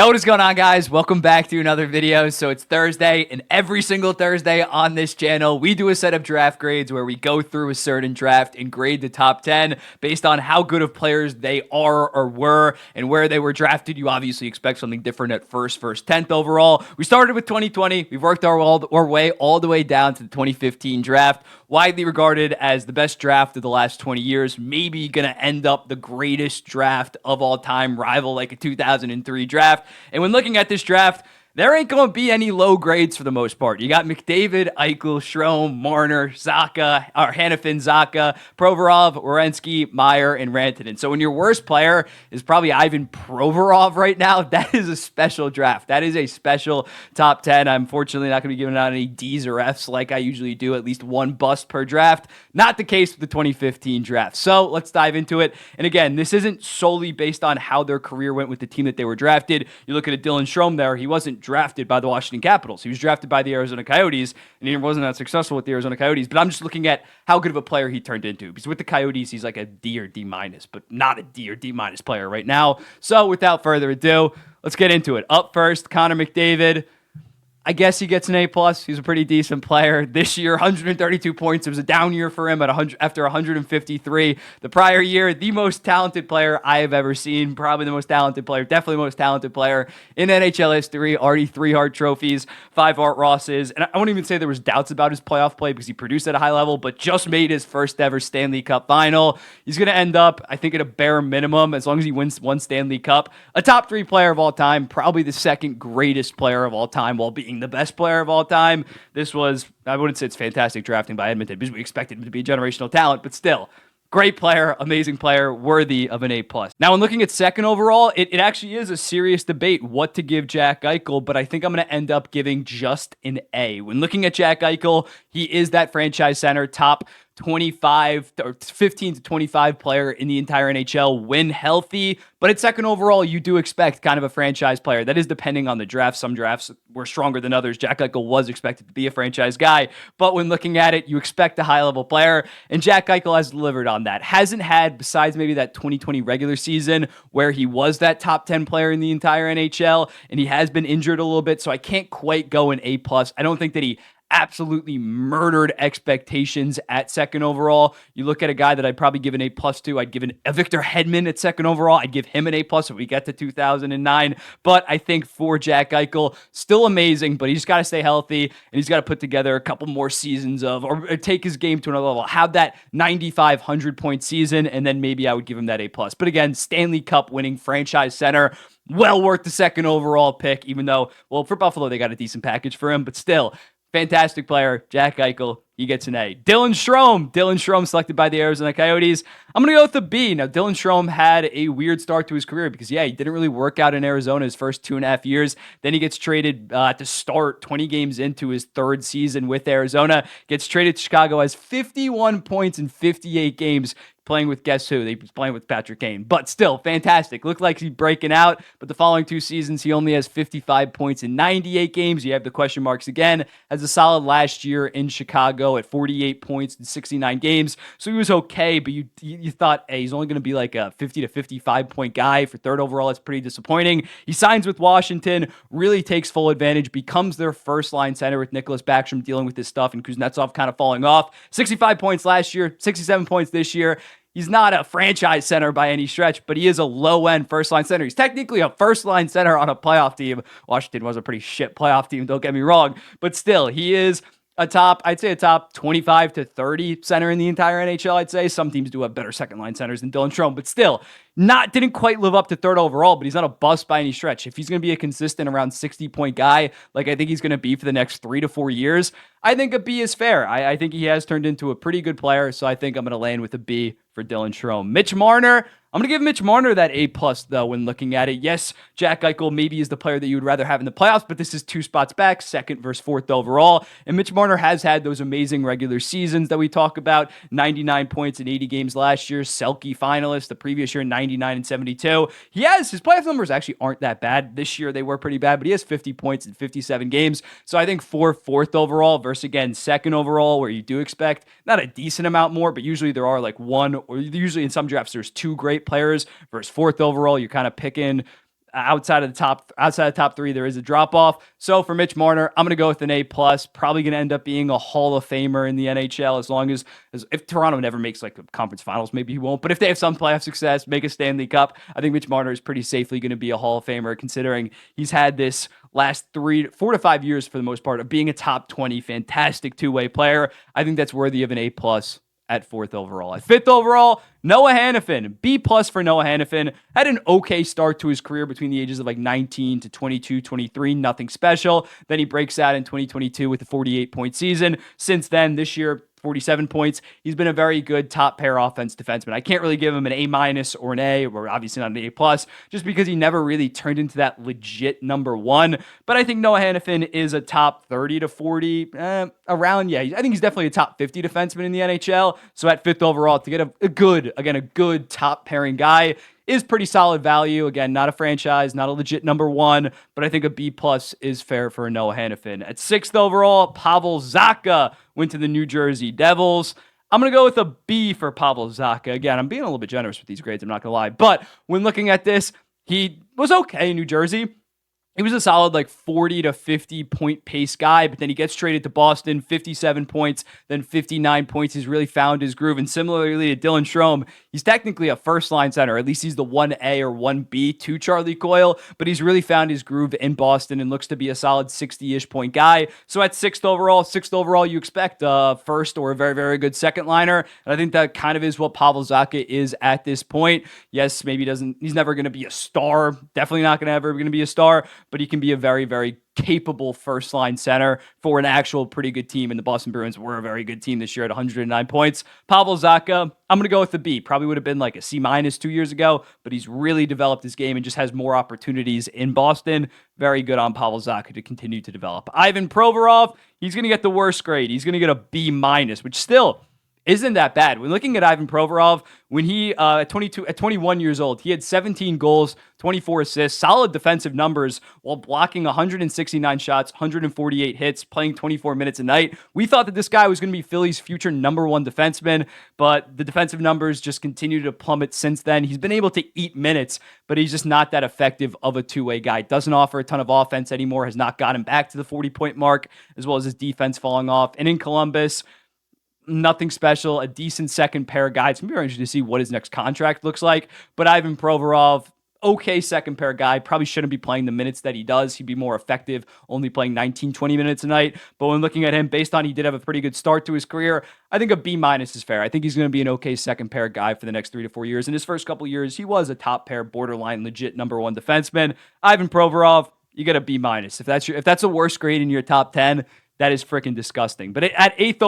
Hey, what is going on, guys? Welcome back to another video. So it's Thursday, and every single Thursday on this channel, we do a set of draft grades where we go through a certain draft and grade the top 10 based on how good of players they are or were and where they were drafted. You obviously expect something different at first 10th overall. We started with 2020. We've worked our way all the way down to the 2015 draft, widely regarded as the best draft of the last 20 years, maybe going to end up the greatest draft of all time, rival like a 2003 draft. And when looking at this draft, there ain't going to be any low grades for the most part. You got McDavid, Eichel, Strome, Marner, Hanifin, Zaka, Provorov, Werenski, Meyer, and Rantanen. So when your worst player is probably Ivan Provorov right now, that is a special draft. That is a special top 10. I'm fortunately not going to be giving out any Ds or Fs like I usually do, at least one bust per draft. Not the case with the 2015 draft. So let's dive into it. And again, this isn't solely based on how their career went with the team that they were drafted. You look at a Dylan Strome there, he wasn't drafted by the Washington Capitals. He was drafted by the Arizona Coyotes, and he wasn't that successful with the Arizona Coyotes. But I'm just looking at how good of a player he turned into. Because with the Coyotes, he's like a D or D minus, but not a D or D minus player right now. So without further ado, let's get into it. Up first, Connor McDavid. I guess he gets an A+. He's a pretty decent player. This year, 132 points. It was a down year for him after 153. The prior year, the most talented player I have ever seen. Probably the most talented player. Definitely the most talented player in NHL history. Already 3 Hart trophies, 5 Art Rosses. And I won't even say there was doubts about his playoff play because he produced at a high level, but just made his first ever Stanley Cup final. He's going to end up, I think, at a bare minimum, as long as he wins one Stanley Cup, a top 3 player of all time. Probably the second greatest player of all time while being the best player of all time. This was, I wouldn't say it's fantastic drafting by Edmonton because we expected him to be a generational talent, but still, great player, amazing player, worthy of an A+. Now, when looking at second overall, it actually is a serious debate what to give Jack Eichel, but I think I'm going to end up giving just an A. When looking at Jack Eichel, he is that franchise center, top 25 or 15 to 25 player in the entire NHL when healthy. But at second overall, you do expect kind of a franchise player. That is depending on the draft. Some drafts were stronger than others. Jack Eichel was expected to be a franchise guy. But when looking at it, you expect a high-level player. And Jack Eichel has delivered on that. Hasn't had, besides maybe that 2020 regular season, where he was that top 10 player in the entire NHL. And he has been injured a little bit. So I can't quite go an A+. I don't think that he absolutely murdered expectations at second overall. You look at a guy that I'd probably give an A+ to. I'd give a Victor Hedman at second overall. I'd give him an A+ if we get to 2009. But I think for Jack Eichel, still amazing, but he's got to stay healthy and he's got to put together a couple more seasons or take his game to another level. Have that 9,500 point season, and then maybe I would give him that A+. But again, Stanley Cup winning franchise center, well worth the second overall pick, even though, well, for Buffalo, they got a decent package for him, but still, fantastic player, Jack Eichel. He gets an A. Dylan Strome selected by the Arizona Coyotes. I'm going to go with the B. Now, Dylan Strome had a weird start to his career because, he didn't really work out in Arizona his first 2.5 years. Then he gets traded to start 20 games into his third season with Arizona. Gets traded to Chicago, has 51 points in 58 games. Playing with guess who? He was playing with Patrick Kane. But still, fantastic. Looked like he's breaking out. But the following 2 seasons, he only has 55 points in 98 games. You have the question marks again. Has a solid last year in Chicago at 48 points in 69 games. So he was okay, but you thought, hey, he's only going to be like a 50 to 55 point guy for third overall. That's pretty disappointing. He signs with Washington, really takes full advantage, becomes their first line center with Nicholas Backstrom dealing with his stuff and Kuznetsov kind of falling off. 65 points last year, 67 points this year. He's not a franchise center by any stretch, but he is a low-end first-line center. He's technically a first-line center on a playoff team. Washington was a pretty shit playoff team, don't get me wrong. But still, he is I'd say a top 25 to 30 center in the entire NHL, I'd say. Some teams do have better second-line centers than Dylan Strome, but still, didn't quite live up to third overall, but he's not a bust by any stretch. If he's going to be a consistent around 60-point guy, like I think he's going to be for the next 3 to 4 years, I think a B is fair. I think he has turned into a pretty good player, so I think I'm going to land with a B for Dylan Strome. Mitch Marner, I'm going to give Mitch Marner that A+, though, when looking at it. Yes, Jack Eichel maybe is the player that you would rather have in the playoffs, but this is 2 spots back, second versus fourth overall. And Mitch Marner has had those amazing regular seasons that we talk about, 99 points in 80 games last year, Selke finalist, the previous year, 99 and 72. His playoff numbers actually aren't that bad. This year, they were pretty bad, but he has 50 points in 57 games. So I think for fourth overall versus, again, second overall, where you do expect not a decent amount more, but usually there are like one, or usually in some drafts, there's 2 great players versus fourth overall. You're kind of picking outside of the top three, there is a drop off. So for Mitch Marner, I'm going to go with an A plus. Probably going to end up being a Hall of Famer in the NHL as long as if Toronto never makes like a conference finals, maybe he won't. But if they have some playoff success, make a Stanley Cup, I think Mitch Marner is pretty safely going to be a Hall of Famer, considering he's had this last 4 to 5 years for the most part of being a top 20 fantastic two-way player. I think that's worthy of an A plus at 4th overall. At 5th overall, Noah Hanifin. B plus for Noah Hanifin. Had an okay start to his career between the ages of like 19 to 22, 23. Nothing special. Then he breaks out in 2022 with a 48-point season. Since then, this year, 47 points. He's been a very good top pair offense defenseman. I can't really give him an A minus or an A, or obviously not an A plus, just because he never really turned into that legit number one. But I think Noah Hanifin is a top 30 to 40 around. Yeah, I think he's definitely a top 50 defenseman in the NHL. So at 5th overall, to get a good top pairing guy is pretty solid value. Again, not a franchise, not a legit number one, but I think a B plus is fair for Noah Hanifin. At 6th overall, Pavel Zacha went to the New Jersey Devils. I'm going to go with a B for Pavel Zacha. Again, I'm being a little bit generous with these grades, I'm not going to lie. But when looking at this, he was okay in New Jersey. He was a solid like 40 to 50 point pace guy, but then he gets traded to Boston, 57 points, then 59 points. He's really found his groove. And similarly to Dylan Strome, he's technically a first line center, at least he's the 1A or 1B to Charlie Coyle, but he's really found his groove in Boston and looks to be a solid 60-ish point guy. So at 6th overall, you expect a first or a very, very good second liner. And I think that kind of is what Pavel Zacha is at this point. Yes, maybe he's never going to be a star. Definitely not going to be a star, but he can be a very, very capable first line center for an actual pretty good team. And the Boston Bruins were a very good team this year at 109 points. Pavel Zacha, I'm going to go with the B. Probably would have been like a C minus 2 years ago, but he's really developed his game and just has more opportunities in Boston. Very good on Pavel Zacha to continue to develop. Ivan Provorov, he's going to get the worst grade. He's going to get a B minus, which still isn't that bad. When looking at Ivan Provorov, when he at 21 years old, he had 17 goals, 24 assists, solid defensive numbers while blocking 169 shots, 148 hits, playing 24 minutes a night. We thought that this guy was going to be Philly's future number one defenseman, but the defensive numbers just continue to plummet since then. He's been able to eat minutes, but he's just not that effective of a two-way guy. Doesn't offer a ton of offense anymore, has not got him back to the 40-point mark, as well as his defense falling off. And in Columbus, nothing special, a decent second pair guy. It's going to be very interesting to see what his next contract looks like. But Ivan Provorov, okay second pair guy, probably shouldn't be playing the minutes that he does. He'd be more effective only playing 19, 20 minutes a night. But when looking at him, based on he did have a pretty good start to his career, I think a B minus is fair. I think he's going to be an okay second pair guy for the next 3 to 4 years. In his first couple years, he was a top pair, borderline, legit number one defenseman. Ivan Provorov, you get a B minus. If that's the worst grade in your top 10, that is freaking disgusting. But at 8th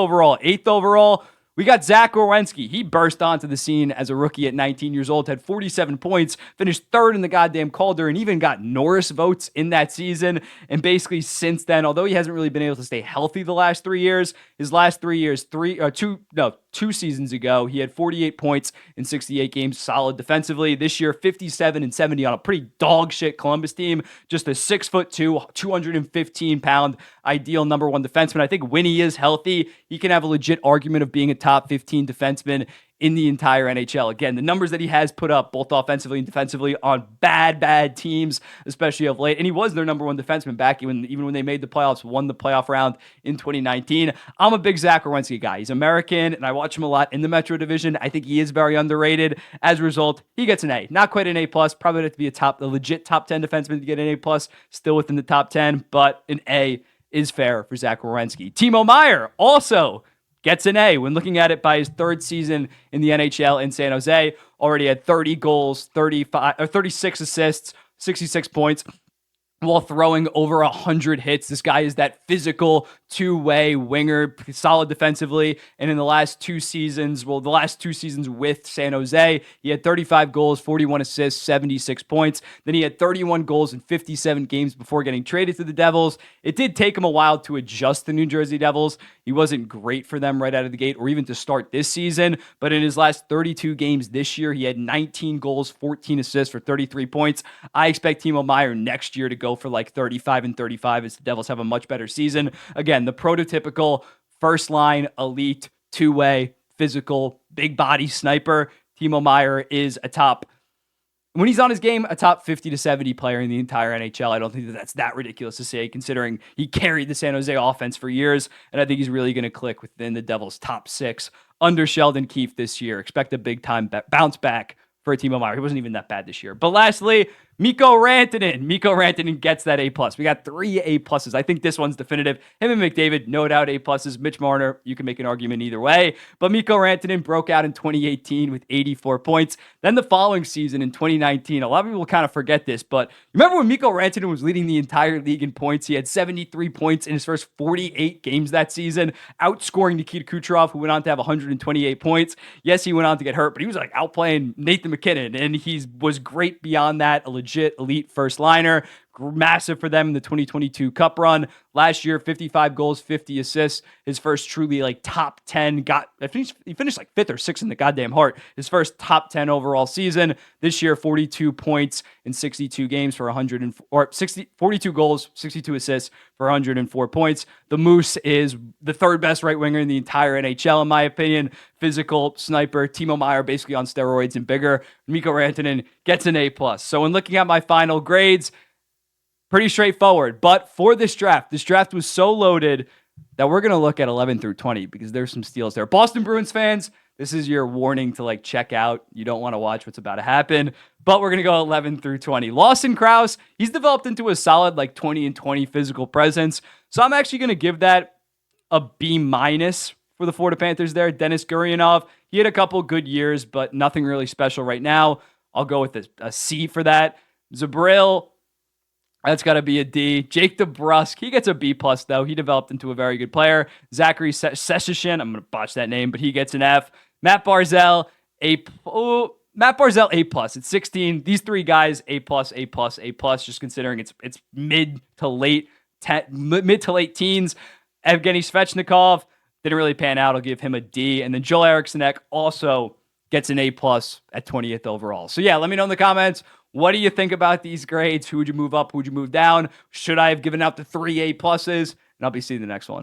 overall, we got Zach Werenski. He burst onto the scene as a rookie at 19 years old, had 47 points, finished third in the goddamn Calder, and even got Norris votes in that season. And basically since then, although he hasn't really been able to stay healthy the last 3 years, his last 3 years, 2 seasons ago, he had 48 points in 68 games, solid defensively. This year, 57 and 70 on a pretty dog shit Columbus team. Just a 6'2", 215-pound ideal number one defenseman. I think when he is healthy, he can have a legit argument of being a top 15 defenseman in the entire NHL. Again, the numbers that he has put up, both offensively and defensively, on bad teams, especially of late. And he was their number one defenseman back even when they made the playoffs, won the playoff round in 2019. I'm a big Zach Werenski guy. He's American, and I watch him a lot in the Metro Division. I think he is very underrated. As a result, he gets an A. Not quite an A+. Probably have to be a legit top 10 defenseman to get an A+, still within the top 10, but an A is fair for Zach Werenski. Timo Meier also gets an A when looking at it by his third season in the NHL in San Jose. Already had 30 goals, 36 assists, 66 points, while throwing over 100 hits. This guy is that physical two-way winger, solid defensively. And in the last two seasons with San Jose, he had 35 goals, 41 assists, 76 points. Then he had 31 goals in 57 games before getting traded to the Devils. It did take him a while to adjust the New Jersey Devils. He wasn't great for them right out of the gate or even to start this season. But in his last 32 games this year, he had 19 goals, 14 assists for 33 points. I expect Timo Meier next year to go for like 35 and 35 as the Devils have a much better season. Again, the prototypical first line, elite, two-way, physical, big body sniper. Timo Meier is a top when he's on his game, a top 50 to 70 player in the entire NHL. I don't think that that's that ridiculous to say, considering he carried the San Jose offense for years, and I think he's really going to click within the Devils' top 6 under Sheldon Keefe this year. Expect a big-time bounce back for Timo Meier. He wasn't even that bad this year. But lastly, Mikko Rantanen. Mikko Rantanen gets that A+. We got 3 A+. I think this one's definitive. Him and McDavid, no doubt A+. Mitch Marner, you can make an argument either way. But Mikko Rantanen broke out in 2018 with 84 points. Then the following season in 2019, a lot of people kind of forget this, but remember when Mikko Rantanen was leading the entire league in points? He had 73 points in his first 48 games that season, outscoring Nikita Kucherov, who went on to have 128 points. Yes, he went on to get hurt, but he was like outplaying Nathan McKinnon, and he was great beyond that, a legit elite first liner. Massive for them in the 2022 Cup run. Last year, 55 goals, 50 assists. His first truly like top 10 he finished like 5th or 6th in the goddamn Hart. His first top 10 overall season. This year, 42 points in 62 games for 42 goals, 62 assists for 104 points. The Moose is the 3rd best right winger in the entire NHL, in my opinion. Physical sniper. Timo Meier basically on steroids and bigger. Mikko Rantanen gets an A+. So when looking at my final grades, pretty straightforward. But for this draft was so loaded that we're going to look at 11 through 20 because there's some steals there. Boston Bruins fans, this is your warning to like check out. You don't want to watch what's about to happen. But we're going to go 11 through 20. Lawson Krause, he's developed into a solid like 20 and 20 physical presence. So I'm actually going to give that a B- for the Florida Panthers there. Denis Gurianov, he had a couple good years, but nothing really special right now. I'll go with a C for that. Zabril, that's got to be a D. Jake DeBrusk, he gets a B+, though. He developed into a very good player. Zachary Session, I'm going to botch that name, but he gets an F. Matt Barzal, A+. It's 16. These 3 guys, A+, just considering it's mid to late teens. Evgeny Svechnikov, didn't really pan out. I'll give him a D. And then Joel Eriksson also gets an A+ at 20th overall. So yeah, let me know in the comments. What do you think about these grades? Who would you move up? Who would you move down? Should I have given out the 3 A+? And I'll be seeing the next one.